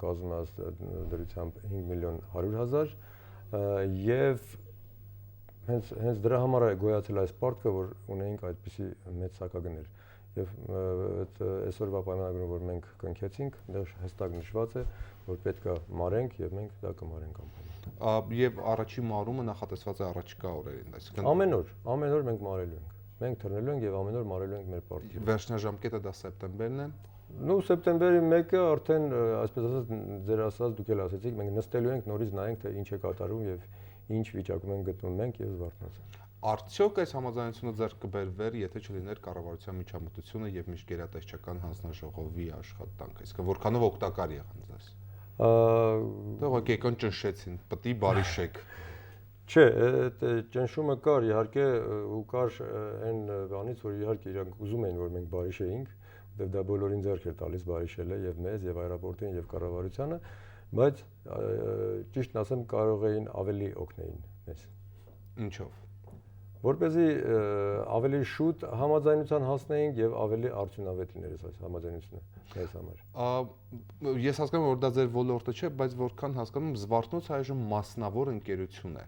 կազմում է դրությամբ 5 միլիոն 100,000 եւ հենց դրա համար է գոյացել այս պարտքը, որ ունեինք այդպիսի մեծ սակագներ։ Եվ այսօրվա պայմանագրում, որ մենք կնքեցինք, դեռ հստակ նշված է, որ պետք է մարենք եւ մենք դա կմարենք ամեն։ Եվ առաջի մարումը նախատեսված է առաջիկա օրերին, այսինքն ամեն օր մենք մարելու ենք։ Մենք թռնելու ենք եւ ամեն օր մարելու ենք մեր պարտքը։ Վերջնաժամկետը դա սեպտեմբերն է։ Ну սեպտեմբերի 1-ը արդեն այսպես ասած ձեր ասած դուք էլ ասեցիք, մենք նստելու ենք նորից նայենք թե ինչ է կատարում եւ ինչ վիճակում ենք գտնվում մենք եւ Զվարթնոցը։ Արդյոք այս համաձայնությունը ձեռք կբերվեր, եթե չլիներ կառավարության միջամտությունը եւ միջգերատեսչական հանձնաժողովի աշխատանք, այսինքն որքանով օգտակար եղան ձեզ։ Դա ուղղակի եկան ճնշեցին, պտի բարիշեք։ Չէ, այդ ճնշումը կար, իհարկե, ու կար այն բանից, որ իհարկե իրանք ուզում էին, որ մենք բարիշեինք, որտեղ դա բոլորին ձեռք էր տալիս բարիշելը եւ մեզ եւ аэроպորտին եւ կառավարությանը, բայց ճիշտն ասեմ կարող էին ավելի օգնեին մեզ։ Ինչով։ Որպեսզի ավելի շուտ համաձայնության հասնեինք եւ ավելի արդյունավետ լիներ այս համաձայնությունը մեզ համար։ Ես հասկանում եմ, որ դա ձեր ոլորտը չէ, բայց որքան հասկանում եմ, Զվարթնոցը այժմ մասնավոր ընկերություն է։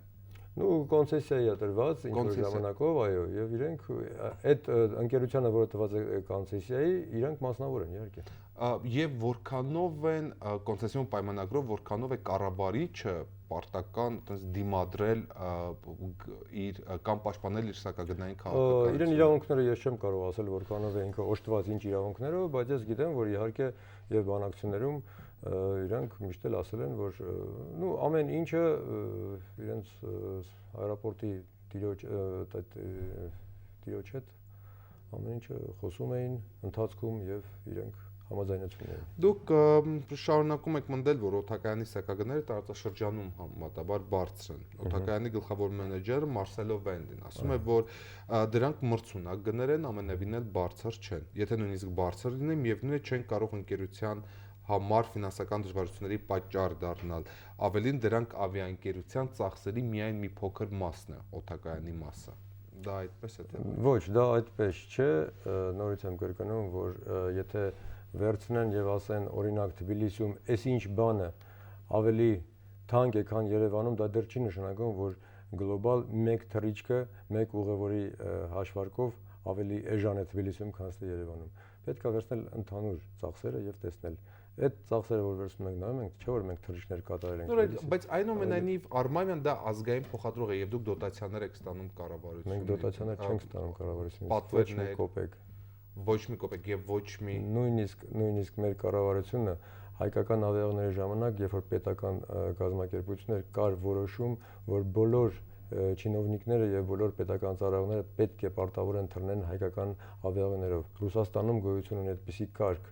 Ну կոնցեսիայի է տրված ինչ-որ ժամանակով, այո, եւ իրենք այդ ընկերությանը, որը տված է կոնցեսիայի, իրենք մասնավոր են, իհարկե։ Եվ որքանով են կոնցեսիոն պայմանագրով, որքանով է կառավարիչը պարտական այտենց դիմադրել իր կամ պաշտպանել իր սակագնային քաղաքականությունը։ Իրեն իրավունքները ես չեմ կարող ասել, որքանով է ինքը օժտված ինչ իրավունքներով, բայց ես գիտեմ, որ իհարկե եւ բանակցություններում իրանք միշտ էլ ասել են, որ նու ամեն ինչը իրենց аэроպորտի տիրոջ հետ ամեն ինչը խոսում էին ընթացքում եւ իրենք համաձայնեցին էին։ Դուք շարունակում եք մնդել, որ օդակայանի սակագները տարածաշրջանում համեմատաբար բարձր են։ Օդակայանի գլխավոր մենեջերը Մարսելո Վենդին ասում է, որ դրանք մրցունակ գներ են, ամենևին էլ բարձր չեն։ Եթե նույնիսկ բարձր լինեն, միևնույն է չեն կարող ընկերության համար ֆինանսական դժվարությունների պատճառ դառնալ, ավելին դրանք ավիաընկերության ծախսերի միայն մի փոքր մասն է, օդակայանի մասը։ Դա այդպես է թե։ Ոչ, դա այդպես չէ, նորից եմ կրկնում, որ եթե վերցնեն եւ ասեն օրինակ Թբիլիսիում այս ինչ բանը ավելի թանկ է, քան Երևանում, դա դեռ չի նշանակում, որ գլոբալ մեկ թռիչքը, մեկ ուղևորի հաշվարկով ավելի էժան է Թբիլիսիում, քան թե Երևանում։ Պետք է վերցնել ընդհանուր ծախսերը եւ տեսնել այդ ծախսերը, որ վերցնում ենք նայում ենք, չէ՞ որ մենք թռիչքներ կատարել ենք։ Բայց այնուամենայնիվ Արմավյան դա ազգային փոխադրող է եւ դուք դոտացիաներ եք ստանում կառավարությունից։ Մենք դոտացիաներ չենք ստանում կառավարությունից։ Պատվերներ, կոպեկ։ Ոչ մի կոպեկ եւ ոչ մի նույնիսկ մեր կառավարությունը հայկական ավիաների ժամանակ, երբ որ պետական կազմակերպություններ կար որոշում, որ բոլոր չինովնիկները եւ բոլոր պետական ծառայողները պետք է պարտավոր են թռնեն հայկական ավիաներով։ Ռուսաստանում գոյություն ունի այդպիսի կարգ,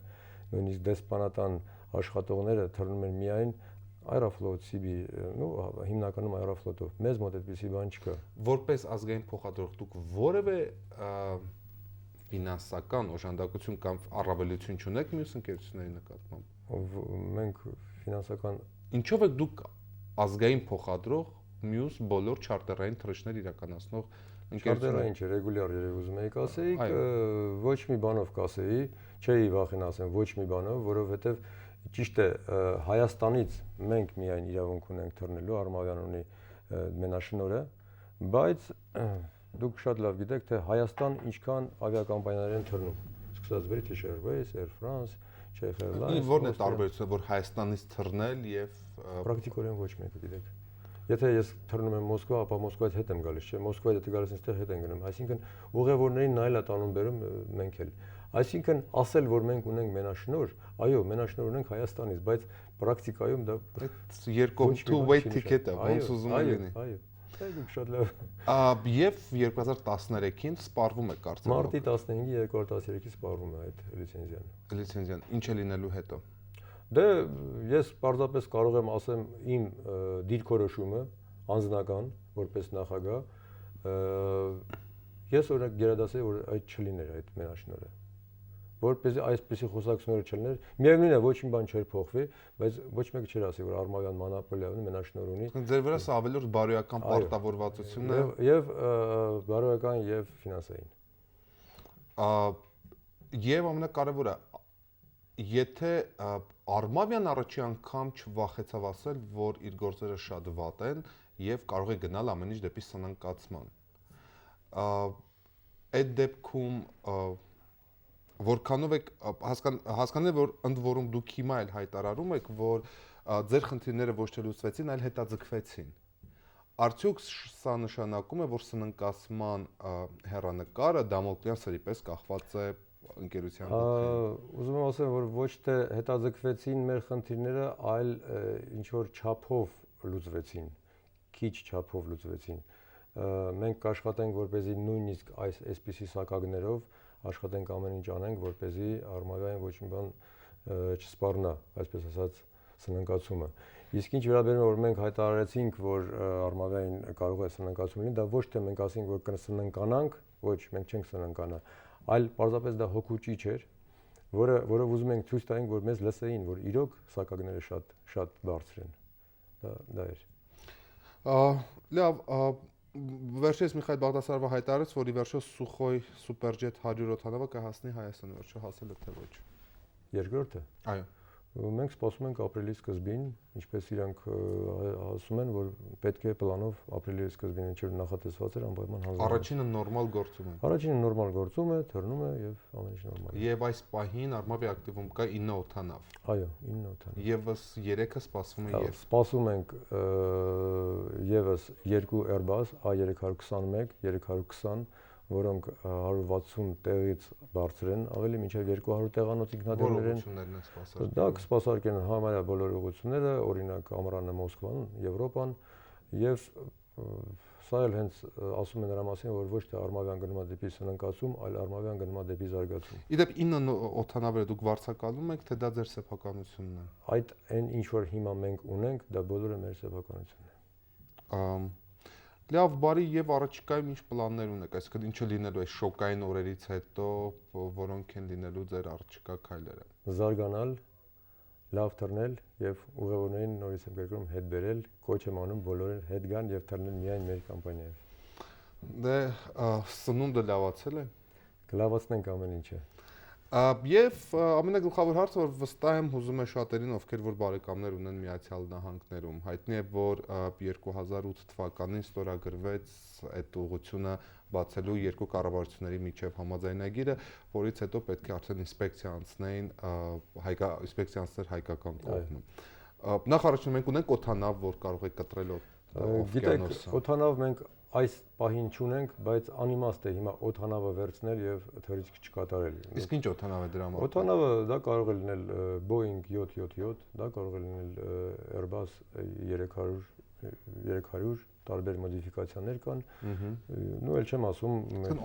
նույնիսկ դեսպանատան աշխատողները թռնում են միայն Aeroflot CB, հիմնականում Aeroflot-ով։ Մեզ մոտ այդպիսի բան չկա։ Որպես ազգային փոխադրող դուք որևէ ֆինանսական օժանդակություն կամ առավելություն չունեք մյուս ընկերությունների նկատմամբ։ Մենք ֆինանսական ինչով եք դուք ազգային փոխադրող մյուս բոլոր չարտերային թռիչքներ իրականացնող ընկերություններին չէ, ռեգուլյար երևի ուզում եք ասեիք, ոչ մի բանով կասեի, չէի վախեն ասեմ ոչ մի բանով, որովհետև ճիշտ է Հայաստանից մենք միայն իրավունք ունենք թռնելու, Արմավյան ունի մենաշնորհը, բայց դուք շատ լավ գիտեք, թե Հայաստան ինչքան ավիակամպանիաներ են թռնում, սկսած British Airways, Air France, Czech Airlines։ Որն է տարբերությունը, որ Հայաստանից թռնել եւ պրակտիկորեն ոչ մեկը գիտեք։ Եթե ես թռնում եմ Մոսկվա, ապա Մոսկվայից հետ եմ գալիս, չէ՞, Մոսկվայից եթե գալիս ինստեղ հետ են գնում, այսինքն ուղևորներին նայել է տանում բերում մենք էլ։ Այսինքն ասել, որ մենք ունենք մենաշնորհ, այո, մենաշնորհ ունենք Հայաստանից, բայց պրակտիկայում դա երկու two-way ticket է, ոնց ուզում են լինի։ Այո, դուք շատ լավ։ Եվ 2013-ին սպառվում է կարծեմ։ Մարտի 15-ի 2013-ին սպառվում է այդ լիցենզիան։ Լիցենզիան ինչ է լինելու հետո։ Դե ես պարզապես կարող եմ ասեմ իմ դիրքորոշումը անձնական, որպես նախագահ, ես օրինակ գերադասեի, որ այդ չլիներ այդ մենաշնորհը, որպեսզի այսպիսի խոսակցությունները չլիներ, միևնույն է ոչ մի բան չէր փոխվի, բայց ոչ մեկը չէր ասի, որ Արմավյան մոնոպոլիա ունի, մենաշնորհ ունի։ Ձեր վրա սա ավելորդ բարոյական պարտավորվածություն է եւ բարոյական եւ ֆինանսային։ Եվ ամենակարևորը եթե Արմավյան առաջի անգամ չվախեցավ ասել, որ իր գործերը շատ վատ են եւ կարող է գնալ ամեն ինչ դեպի սնանկացման։ Այդ դեպքում որքանով եք հասկանալ, որ ընդ որում դուք հիմա էլ հայտարարում եք, որ ձեր խնդիրները ոչ թե լուծվեցին, այլ հետաձգվեցին։ Արդյոք սա նշանակում է, որ սնանկացման հեռանկարը Դամոկլյան սրի պես կախված է ընկերության գլխին։ Ուզում եմ ասել, որ ոչ թե հետաձգվեցին մեր խնդիրները, այլ ինչ որ չափով լուծվեցին, քիչ չափով լուծվեցին։ Մենք կաշխատենք, որպեսզի նույնիսկ այսպիսի սակագներով աշխատենք ամեն ինչ անենք, որպեսզի Արմավյան ոչ մի բան չսպառնա, այսպես ասած, սնանկացումը։ Իսկ ինչ վերաբերում է, որ մենք հայտարարեցինք, որ Արմավյան կարող է սնանկացում լինի, դա ոչ թե մենք ասենք, որ կսնանկանանք, ոչ, մենք չենք սնանկանա, այլ պարզապես դա հոգուճիչ էր, որով ուզում ենք ցույց տանք, որ մեզ լսեին, որ իրոք սակագները շատ բարձր են։ Դա էր։ Լավ, վերջերս Միխայել Բաղդասարյանը հայտարարեց, որ ի վերջո Սուխոյ Սուպերջեթ 100 օդանավը կհասնի Հայաստան, վերջո հասել է թե ոչ։ Երկրորդը։ Այո։ Մենք սպասում ենք ապրիլի սկզբին, ինչպես իրանք ասում են, որ պետք է պլանով ապրիլի սկզբին ինչ որ նախատեսված էր անպայման հանձնել։ Առաջինը նորմալ գործում է։ Առաջինը նորմալ գործում է, թռնում է եւ ամեն ինչ նորմալ է։ Եվ այս պահին Արմավի ակտիվում կա 9 օդանավ։ Այո, 9 օդանավ։ Եվս 3-ը սպասվում է եւ։ Սպասում ենք եւս 2 Airbus A321, 320, որոնք 160 տեղից բարձր են, ավելի մինչև 200 տեղանոց ինքնաթիռներ են։ Որոշումներն են սպասարկել։ Դա կսպասարկեն համարյա բոլոր ուղղությունները, օրինակ Ամրանը, Մոսկվան, Եվրոպան, եւ սա էլ հենց ասում են նրա մասին, որ ոչ թե Արմավյան գնում է դեպի սնանկացում, այլ Արմավյան գնում է դեպի զարգացում։ Իդեպ 9 օդանավերը դուք վարձակալում եք, թե դա ձեր սեփականությունն է։ Այդ այն ինչ որ հիմա մենք ունենք, դա բոլորը մեր սեփականությունն է։ Լավ, բարի եւ առաջիկայում ինչ պլաններ ունեք, այսինքն ինչը լինելու է շոկային օրերից հետո, որոնք են լինելու ձեր առաջիկա քայլերը։ Զարգանալ, լավ թռնել եւ ուղևորներին նորից եմ գրկում հետ բերել, կոչ եմ անում բոլորին հետ գան եւ թռնել միայն մեր կամպանիայով։ Դե սնունդը լավացել է։ Կլավացնենք ամեն ինչը։ Եվ ամենագլխավոր հարցը, որ վստահ եմ հուզում է շատերին, ովքեր որ բարեկամներ ունեն Միացյալ Նահանգներում, հայտնի է, որ 2008 թվականին ստորագրվեց այդ ուղղությունը բացելու երկու կառավարությունների միջև համաձայնագիրը, որից հետո պետք է արդեն ինսպեկցիա անցնեին, ինսպեկցիա անցներ հայկական կողմը։ Նախ առաջին մենք ունենք օդանավ, որ կարող է կտրել օվկիանոսը։ Գիտեք, օդանավ մենք այս պահին չունենք, բայց անիմաստ է հիմա օդանավը վերցնել եւ թռիչք չկատարել։ Իսկ ինչ օդանավ է դրա համար։ Օդանավը դա կարող է լինել Boeing 777, դա կարող է լինել Airbus 300 տարբեր մոդիֆիկացիաներ կան։ Նու էլ չեմ ասում։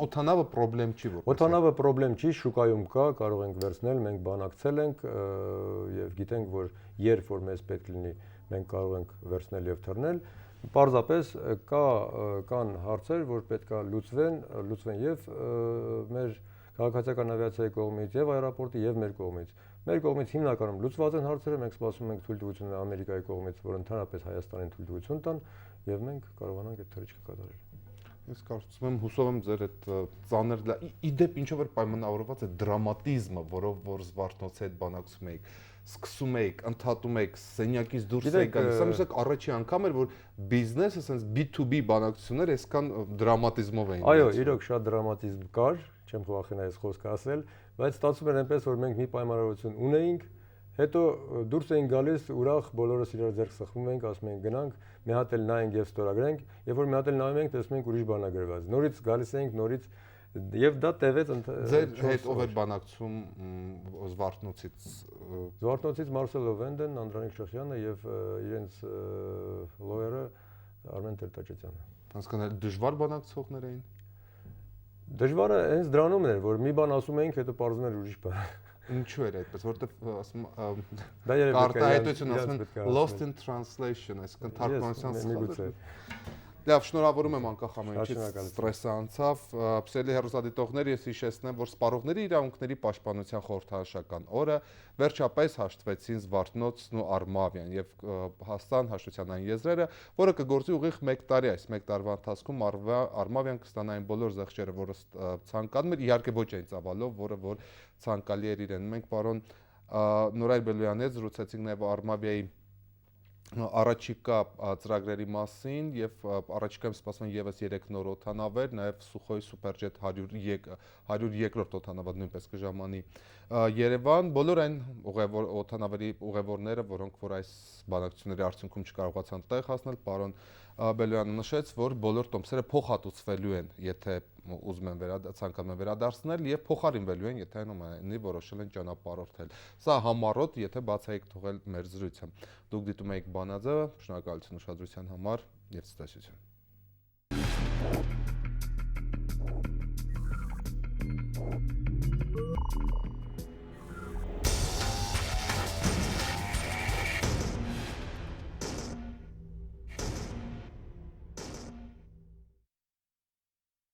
Օդանավը խնդրեմ չի որ։ Օդանավը խնդրեմ չի, շուկայում կա, կարող ենք վերցնել, մենք բանակցել ենք եւ գիտենք, որ երբ որ մեզ պետք լինի, մենք կարող ենք վերցնել եւ թռնել։ Պարզապես կան հարցեր, որ պետք է լուծվեն եւ մեր քաղաքացիական ավիացիայի կողմից եւ аэроպորտի եւ մեր կողմից։ Մեր կողմից հիմնականում լուծված են հարցերը, մենք սպասում ենք թույլտվությունը Ամերիկայի կողմից, որ ընդհանրապես Հայաստանին թույլտվություն տան եւ մենք կարողանանք այդ թռիչքը կատարել։ Ես կարծում եմ, հուսով եմ ձեր այդ ծանր իդեպ ինչով որ պայմանավորված է դրամատիզմը, որով որ Զվարթնոցի հետ բանակցում եք, սկսում եք, ընդհատում եք, սենյակից դուրս եք գալիս։ Սա միշտ առաջի անգամ էր, որ բիզնեսը sense B2B բանակցություններ այսքան դրամատիզմով էին։ Այո, իրոք շատ դրամատիզմ կար, չեմ խորախենա այս խոսքը ասել, բայց ստացվում էր այնպես, որ մենք մի պայմանավորություն ունեինք, հետո դուրս էին գալիս ուրախ, բոլորս իրար ձեռք սխվում ենք, ասում ենք գնանք, մի հատ էլ նայենք եւ ստորագրենք, երբ որ մի հատ էլ նայում ենք, տեսնում ենք ուրիշ բան է գրված։ Նորից գալիս ենք, նորից եւ դա տևեց Ձեր հետ ով էր բանակցում Զվարթնոցից։ Զվարթնոցից Մարսել Օվենդեն, Անդրանիկ Շախյանը եւ իրենց լոյերը Արմեն Տեր-Տաճետյանը։ Հասկանալ դժվար բանակցողներ էին։ Դժվարը հենց դրանում էր, որ մի բան ասում էինք, հետո պարզվում էր ուրիշ բան։ Ինչու էր այդպես, որովհետև ասում դա երևի կարտահայտություն ասում են lost in translation, այսինքն թարգմանության սխալ։ Լավ, շնորհավորում եմ անկախ ամեն ինչից ստրեսը անցավ։ Սիրելի հեռուստադիտողներ, ես հիշեցնեմ, որ սպառողների իրավունքների պաշտպանության խորհրդանշական օրը վերջապես հաշտվեցին Զվարթնոցն ու Արմավյան եւ հաստան հաշտությանային եզրերը, որը կգործի ուղիղ 1 տարի, այս 1 տարվա ընթացքում Արմավյան կստանա այն բոլոր զեղչերը, որը ցանկանում էր, իհարկե ոչ այն ծավալով, որը որ ցանկալի էր իրեն։ Մենք պարոն Նորայր Բելոյանի հետ զրուցեցինք նաև Արմավիայի առաջիկա ծրագրերի մասին եւ առաջիկայում սպասվում են եւս 3 նոր օդանավեր, նաեւ Sukhoi Superjet 102-րդ օդանավը նույնպես կժամանի Երևան, բոլոր այն օդանավերի ուղևորները, որոնք որ այս բանակցությունների արդյունքում չկարողացան տեղ հասնել, պարոն Բելոյանը նշեց, որ բոլոր տոմսերը փոխհատուցվելու են, եթե ուզում են ցանկանում են վերադարձնել եւ փոխարինվելու են, եթե այնուամենայնիվ որոշել են ճանապարհորդել։ Սա համառոտ, եթե բացայիք թողել մեր զրույցը։ Դուք դիտում եք Բանաձևը, շնորհակալություն ուշադրության համար եւ ցտեսություն։